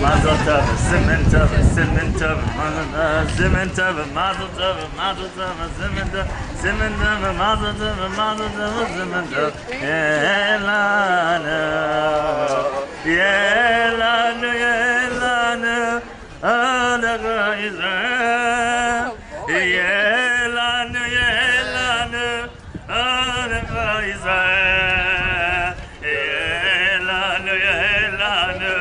Mazel tov, simmen tov, simmen tov, simmen tov, mazel tov, mazel tov, simmen tov, simmen tov, mazel tov, mazel tov, simmen tov. Yelanu, yelanu, yelanu, Adonai Yisrael. Yelanu, yelanu, Adonai Yisrael. Yelanu, yelanu.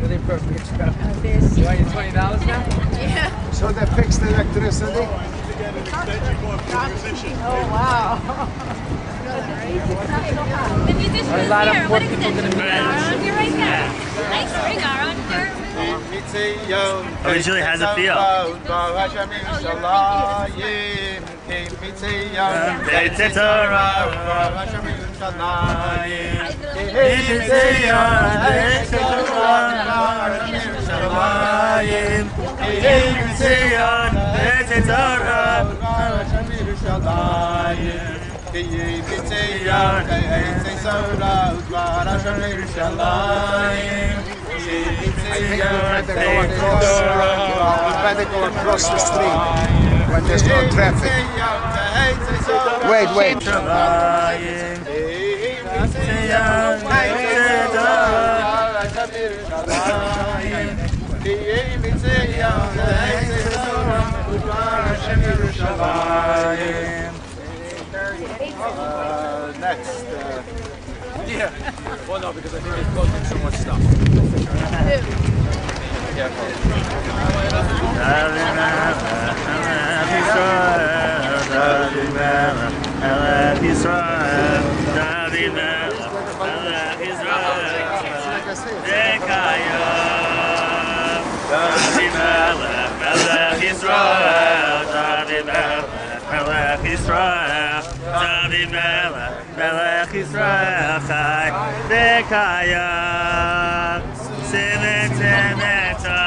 Really appropriate stuff. You want your $20 now? Yeah. So they fixed the electricity? Oh, wow. The musicians A lot of here. poor What is people this? gonna be Aaron, you're right there. Nice ring, Aaron. Oh, Julie, how's it feel? You better go across the street when there's no traffic. Wait, wait. Next. Yeah. Well, no, because I think they've closed so much stuff. Careful. Melech Yisrael Chai Dekaya Simet Temeta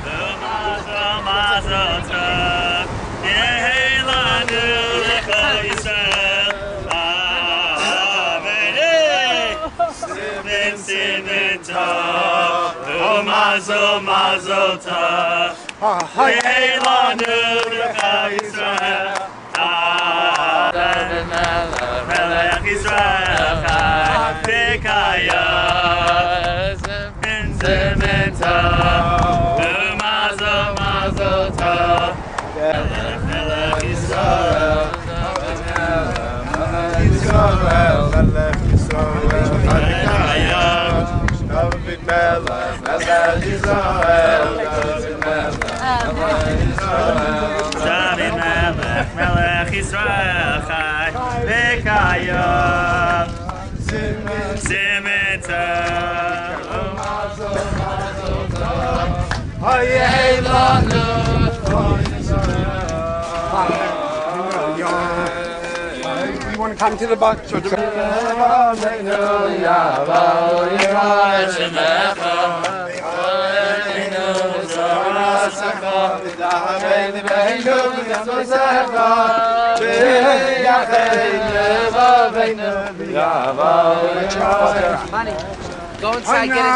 Umazo Mazota Yehelanu Lechol Yisrael Amen Simet Temeta Umazo Mazota Yehelanu Lechol Yisrael Melech Yisrael Chai Dekaya Zementa Umazo Mazota Melech Yisrael Melech Yisrael Melech Yisrael David Melech Melech Yisrael David Melech Melech Yisrael Chai Dekaya Zementa You want to come to the box? Money. Go inside, get it.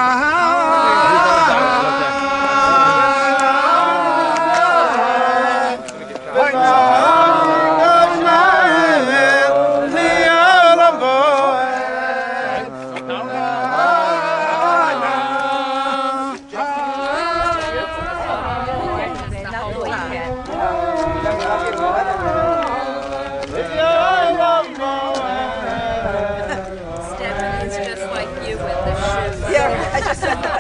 Stephanie's just like you with the shoes. Yeah, I just said that.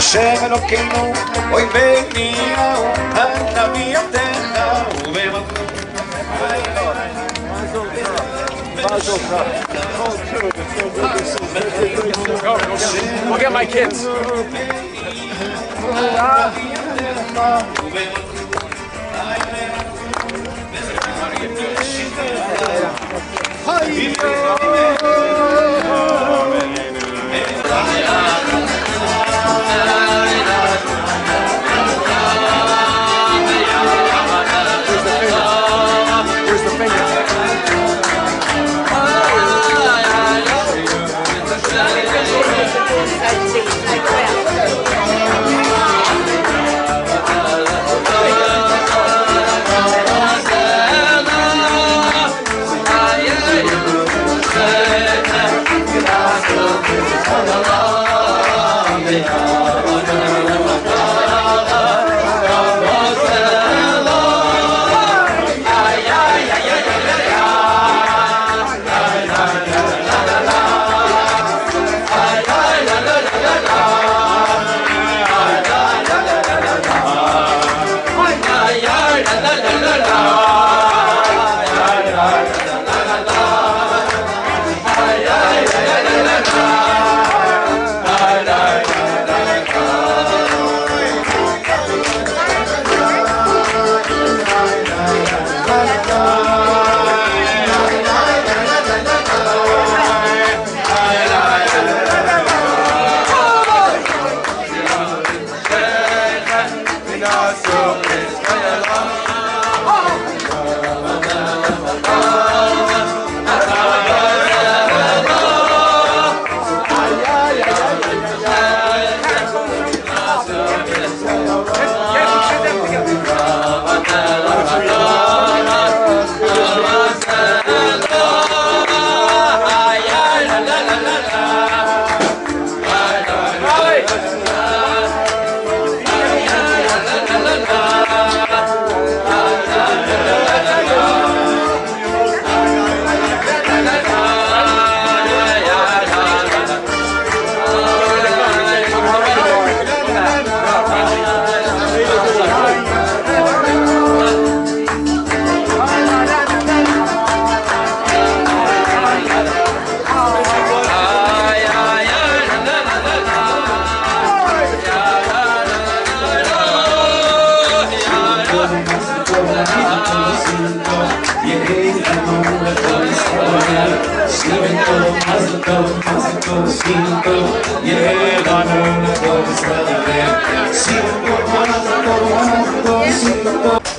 Hashem Elokeinu, oy veniau, hanavi avdecha, Go get my kids.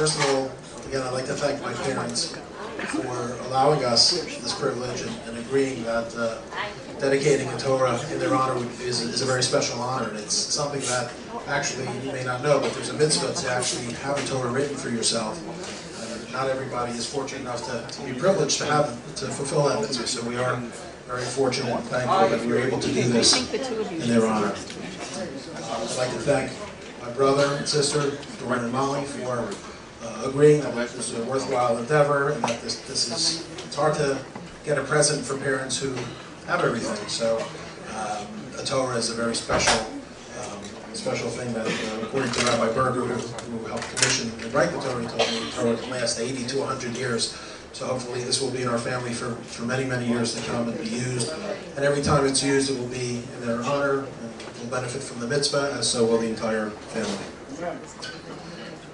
First of all, again, I'd like to thank my parents for allowing us this privilege and agreeing that dedicating a Torah in their honor is a very special honor. And it's something that actually you may not know, but there's a mitzvah to actually have a Torah written for yourself. Not everybody is fortunate enough to be privileged to fulfill that mitzvah. So we are very fortunate and thankful that we were able to do this in their honor. I'd like to thank my brother and sister, Dorian and Molly, for agreeing that this is a worthwhile endeavor and that it's hard to get a present for parents who have everything. So a Torah is a very special thing that, according to Rabbi Berger, who helped commission and write the Torah, he told me the Torah can last 80 to 100 years. So hopefully this will be in our family for many, many years to come and be used. And every time it's used, it will be in their honor and will benefit from the mitzvah, and so will the entire family.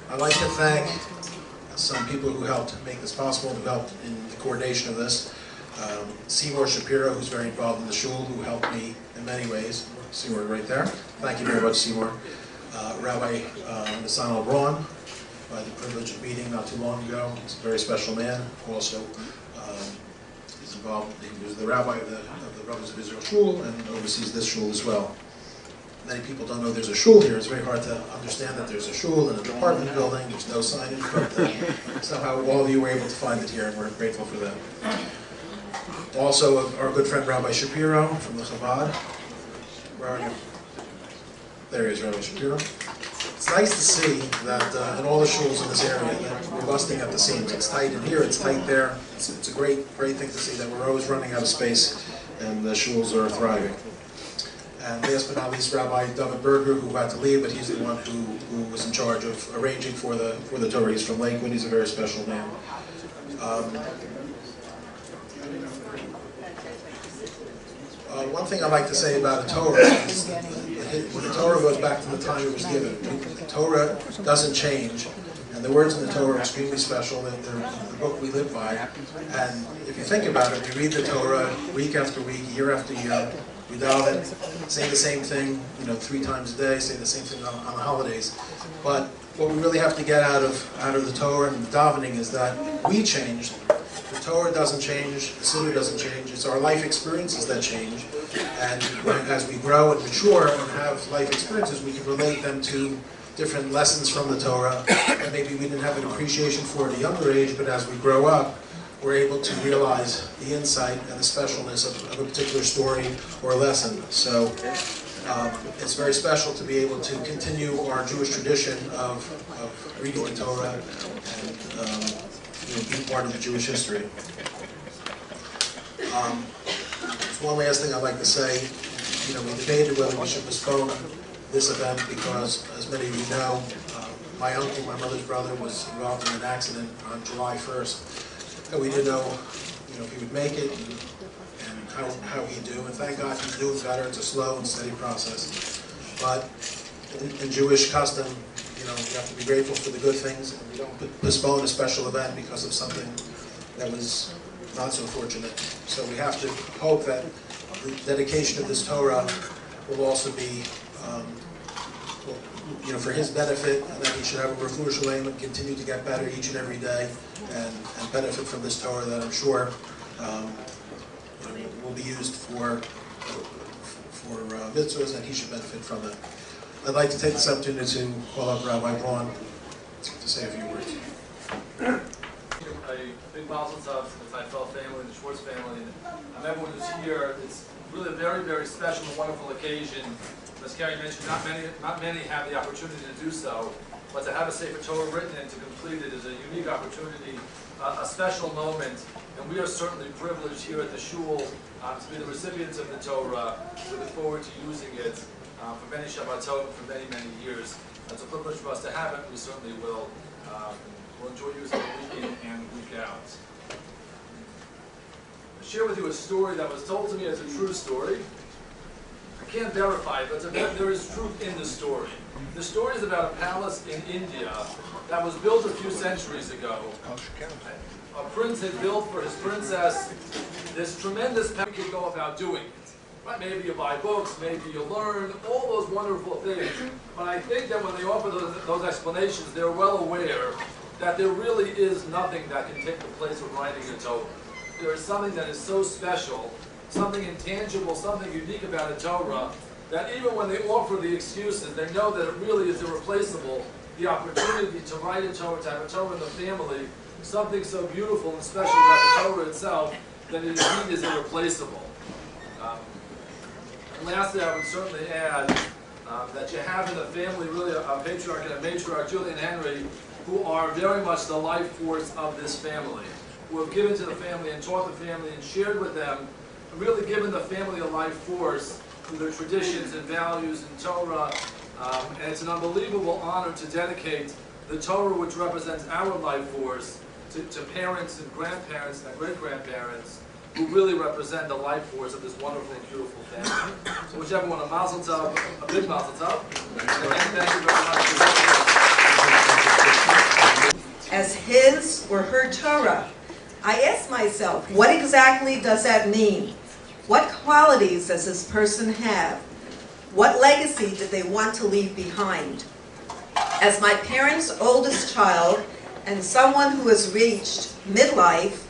I'd like to thank some people who helped make this possible, who helped in the coordination of this. Seymour Shapiro, who's very involved in the shul, who helped me in many ways. Seymour right there. Thank you very much, Seymour. Rabbi Nissan Braun, by the privilege of meeting not too long ago. He's a very special man. Also, he's involved. He was the rabbi of the Brothers of Israel Shul and oversees this shul as well. Many people don't know there's a shul here. It's very hard to understand that there's a shul in an apartment building. There's no signage, but somehow all of you were able to find it here, and we're grateful for that. Also, our good friend Rabbi Shapiro from the Chabad. Where are you? There he is, Rabbi Shapiro. It's nice to see that in all the shuls in this area that we're busting at the seams. It's tight in here, it's tight there. It's a great thing to see that we're always running out of space and the shuls are thriving. And last but not least, Rabbi David Berger, who had to leave, but he's the one who was in charge of arranging for the Torah. He's from Lakewood. He's a very special man. One thing I'd like to say about the Torah is when the Torah goes back to the time it was given. The Torah doesn't change, and the words in the Torah are extremely special. They're the book we live by. And if you think about it, we read the Torah week after week, year after year. We daven, say the same thing, 3 times a day, say the same thing on the holidays. But what we really have to get out of the Torah and the davening is that we changed. The Torah doesn't change, the Siddur doesn't change, it's our life experiences that change. And as we grow and mature and have life experiences, we can relate them to different lessons from the Torah. And maybe we didn't have an appreciation for it at a younger age, but as we grow up, we're able to realize the insight and the specialness of a particular story or lesson. So it's very special to be able to continue our Jewish tradition of reading the Torah and being part of the Jewish history. One last thing I'd like to say, we debated whether we should postpone this event because, as many of you know, my uncle, my mother's brother, was involved in an accident on July 1st. And we didn't know, if he would make it and how he'd do. And thank God he's doing better. It's a slow and steady process. But in Jewish custom, you have to be grateful for the good things. And we don't postpone a special event because of something that was not so fortunate. So we have to hope that the dedication of this Torah will also be for his benefit, and that he should have a refuah shalem and continue to get better each and every day, and benefit from this Torah that I'm sure will be used for mitzvahs, and he should benefit from it. I'd like to take this opportunity to call up Rabbi Braun to say a few words. A big mazel tov to the Teifel family, the Schwartz family, and everyone who's here. It's really a very, very special and wonderful occasion. As Carrie mentioned, not many have the opportunity to do so, but to have a Sefer Torah written and to complete it is a unique opportunity, a special moment, and we are certainly privileged here at the Shul to be the recipients of the Torah. We look forward to using it for many Shabbatot, for many, many years. It's a privilege for us to have it, and we certainly will. We'll enjoy using it week in and week out. I'll share with you a story that was told to me as a true story. I can't verify it, but there is truth in the story. The story is about a palace in India that was built a few centuries ago. A prince had built for his princess this tremendous palace. You could go about doing it. Right? Maybe you buy books, maybe you learn, all those wonderful things. But I think that when they offer those explanations, they're well aware that there really is nothing that can take the place of writing a Torah. There is something that is so special, something intangible, something unique about a Torah, that even when they offer the excuses, they know that it really is irreplaceable. The opportunity to write a Torah, to have a Torah in the family, something so beautiful and special about the Torah itself, that it indeed is irreplaceable. And lastly, I would certainly add, that you have in the family really a patriarch and a matriarch, Julie and Henry, who are very much the life force of this family, who have given to the family and taught the family and shared with them, really given the family a life force through their traditions and values and Torah. And it's an unbelievable honor to dedicate the Torah, which represents our life force, to parents and grandparents and great-grandparents who really represent the life force of this wonderful and beautiful family. So wish everyone a mazel tov, a big mazel tov. And thank you very much. As his or her Torah, I ask myself, what exactly does that mean? What qualities does this person have? What legacy did they want to leave behind? As my parents' oldest child and someone who has reached midlife,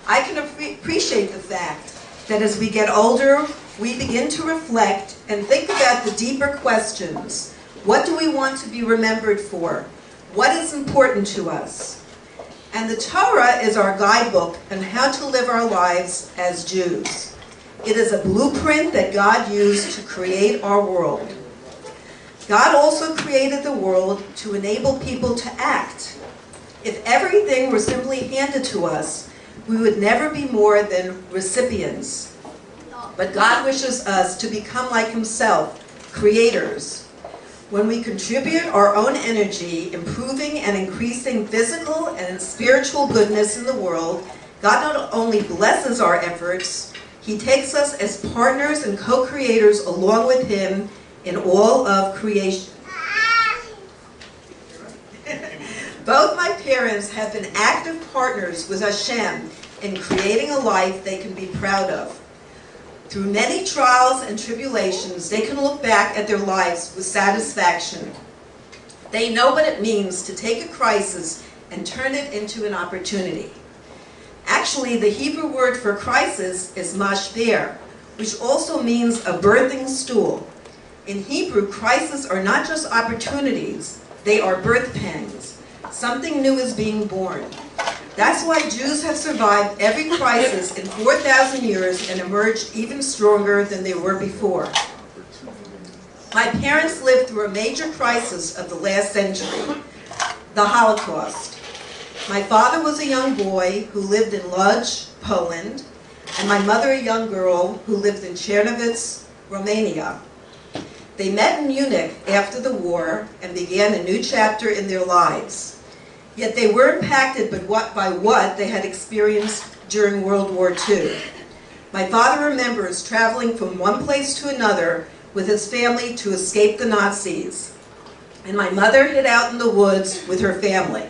I can appreciate the fact that as we get older, we begin to reflect and think about the deeper questions. What do we want to be remembered for? What is important to us? And the Torah is our guidebook on how to live our lives as Jews. It is a blueprint that God used to create our world. God also created the world to enable people to act. If everything were simply handed to us, we would never be more than recipients. But God wishes us to become like Himself, creators. When we contribute our own energy, improving and increasing physical and spiritual goodness in the world, God not only blesses our efforts, He takes us as partners and co-creators along with Him in all of creation. Both my parents have been active partners with Hashem in creating a life they can be proud of. Through many trials and tribulations, they can look back at their lives with satisfaction. They know what it means to take a crisis and turn it into an opportunity. Actually, the Hebrew word for crisis is mashber, which also means a birthing stool. In Hebrew, crises are not just opportunities, they are birth pangs. Something new is being born. That's why Jews have survived every crisis in 4,000 years and emerged even stronger than they were before. My parents lived through a major crisis of the last century, the Holocaust. My father was a young boy who lived in Lodz, Poland, and my mother a young girl who lived in Czernowitz, Romania. They met in Munich after the war and began a new chapter in their lives. Yet they were impacted by what they had experienced during World War II. My father remembers traveling from one place to another with his family to escape the Nazis. And my mother hid out in the woods with her family.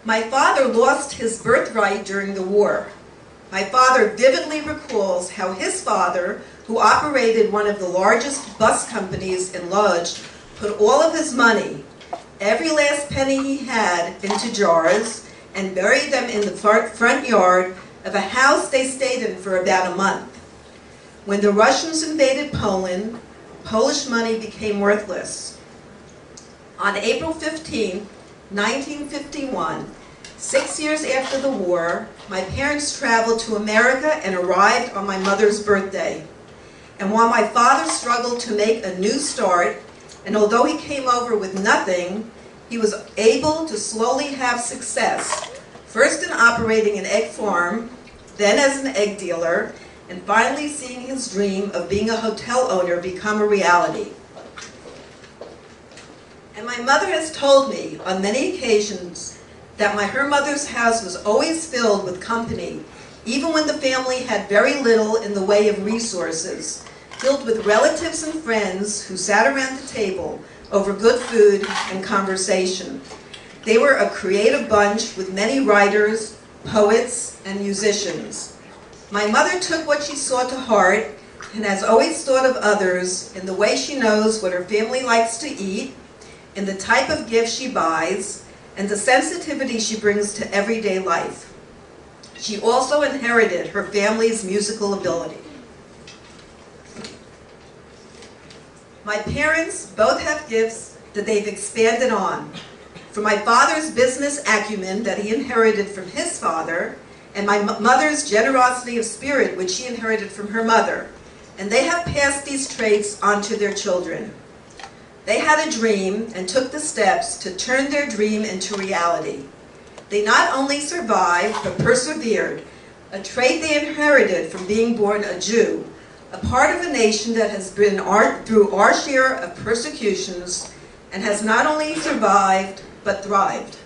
My father lost his birthright during the war. My father vividly recalls how his father, who operated one of the largest bus companies in Lodz, put all of his money, every last penny he had, into jars and buried them in the front yard of a house they stayed in for about a month. When the Russians invaded Poland, Polish money became worthless. On April 15, 1951, 6 years after the war, my parents traveled to America and arrived on my mother's birthday. And while my father struggled to make a new start, and although he came over with nothing, he was able to slowly have success, first in operating an egg farm, then as an egg dealer, and finally seeing his dream of being a hotel owner become a reality. And my mother has told me on many occasions that her mother's house was always filled with company, even when the family had very little in the way of resources, filled with relatives and friends who sat around the table over good food and conversation. They were a creative bunch with many writers, poets, and musicians. My mother took what she saw to heart and has always thought of others in the way she knows what her family likes to eat, in the type of gift she buys, and the sensitivity she brings to everyday life. She also inherited her family's musical ability. My parents both have gifts that they've expanded on. From my father's business acumen that he inherited from his father, and my mother's generosity of spirit which she inherited from her mother. and they have passed these traits on to their children. They had a dream and took the steps to turn their dream into reality. They not only survived, but persevered, a trait they inherited from being born a Jew, a part of a nation that has been through our share of persecutions and has not only survived, but thrived.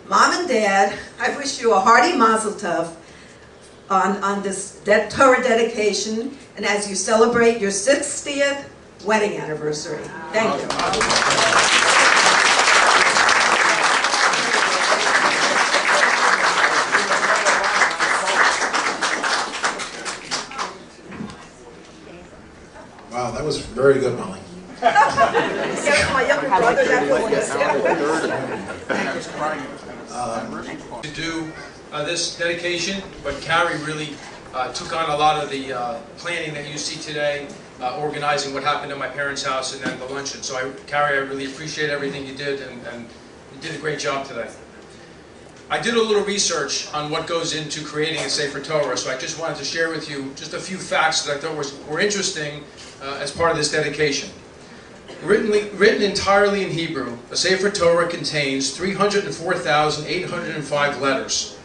Mom and Dad, I wish you a hearty mazel tov on this Torah dedication, and as you celebrate your 60th wedding anniversary. Thank you. Wow, that was very good, Molly. My younger brother, that To do this dedication, but Carrie really took on a lot of the planning that you see today, organizing what happened at my parents' house and then the luncheon. So Carrie, I really appreciate everything you did, and you did a great job today. I did a little research on what goes into creating a Sefer Torah, so I just wanted to share with you just a few facts that I thought were interesting as part of this dedication. Written entirely in Hebrew, a Sefer Torah contains 304,805 letters,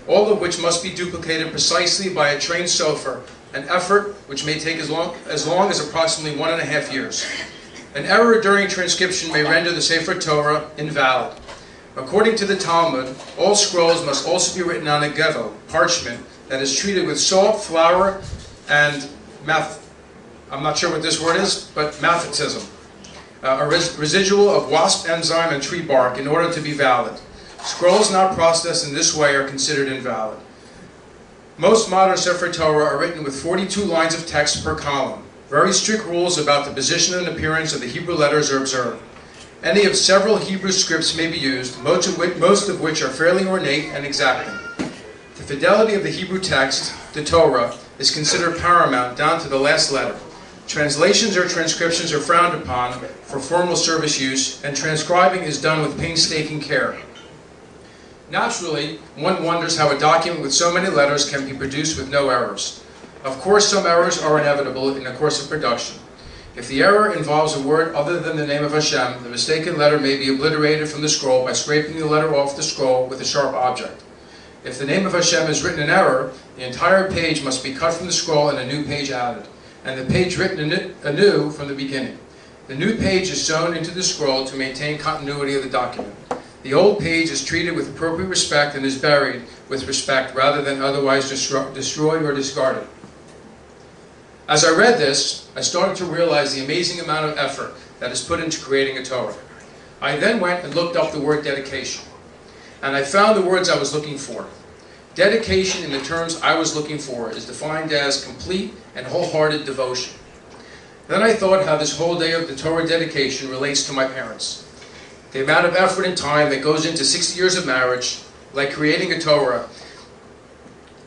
all of which must be duplicated precisely by a trained sofer, an effort which may take as long as approximately 1.5 years. An error during transcription may render the Sefer Torah invalid. According to the Talmud, all scrolls must also be written on a gevel, parchment, that is treated with salt, flour, and I'm not sure what this word is, but maphotism, a residual of wasp enzyme and tree bark in order to be valid. Scrolls not processed in this way are considered invalid. Most modern Sefer Torah are written with 42 lines of text per column. Very strict rules about the position and appearance of the Hebrew letters are observed. Any of several Hebrew scripts may be used, most of which are fairly ornate and exacting. The fidelity of the Hebrew text, the Torah, is considered paramount down to the last letter. Translations or transcriptions are frowned upon for formal service use, and transcribing is done with painstaking care. Naturally, one wonders how a document with so many letters can be produced with no errors. Of course, some errors are inevitable in the course of production. If the error involves a word other than the name of Hashem, the mistaken letter may be obliterated from the scroll by scraping the letter off the scroll with a sharp object. If the name of Hashem is written in error, the entire page must be cut from the scroll and a new page added, and the page written anew from the beginning. The new page is sewn into the scroll to maintain continuity of the document. The old page is treated with appropriate respect and is buried with respect rather than otherwise destroyed or discarded. As I read this, I started to realize the amazing amount of effort that is put into creating a Torah. I then went and looked up the word dedication, and I found the words I was looking for. Dedication, in the terms I was looking for, is defined as complete and wholehearted devotion. Then I thought how this whole day of the Torah dedication relates to my parents. The amount of effort and time that goes into 60 years of marriage, like creating a Torah,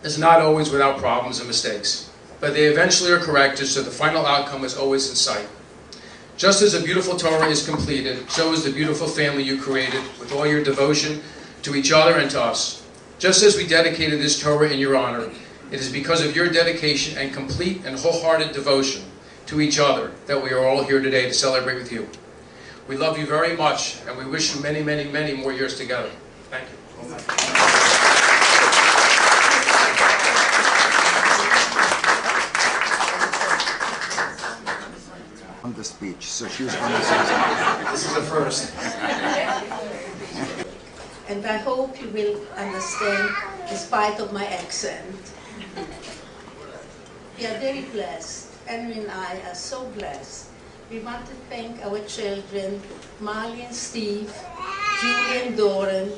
is not always without problems and mistakes. But they eventually are corrected, so the final outcome is always in sight. Just as a beautiful Torah is completed, so is the beautiful family you created with all your devotion to each other and to us. Just as we dedicated this Torah in your honor, it is because of your dedication and complete and wholehearted devotion to each other that we are all here today to celebrate with you. We love you very much, and we wish you many, many, many more years together. Thank you. On the speech, so she was going to say something. This is a first. And I hope you will understand, despite of my accent. We are very blessed. Henry and I are so blessed. We want to thank our children, Marley and Steve, Julie and Doran,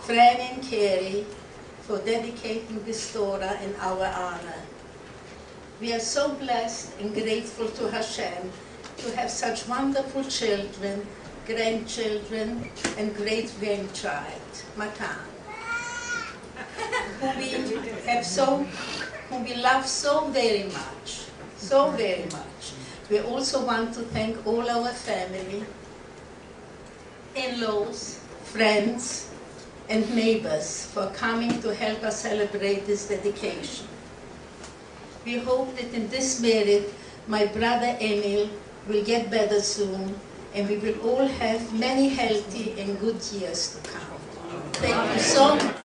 Fran and Carrie, for dedicating this Torah in our honor. We are so blessed and grateful to Hashem to have such wonderful children, grandchildren, and great-grandchild, Matan, whom we love so very much, so very much. We also want to thank all our family, in-laws, friends, and neighbors for coming to help us celebrate this dedication. We hope that in this merit my brother Emil will get better soon, and we will all have many healthy and good years to come. Thank you so much.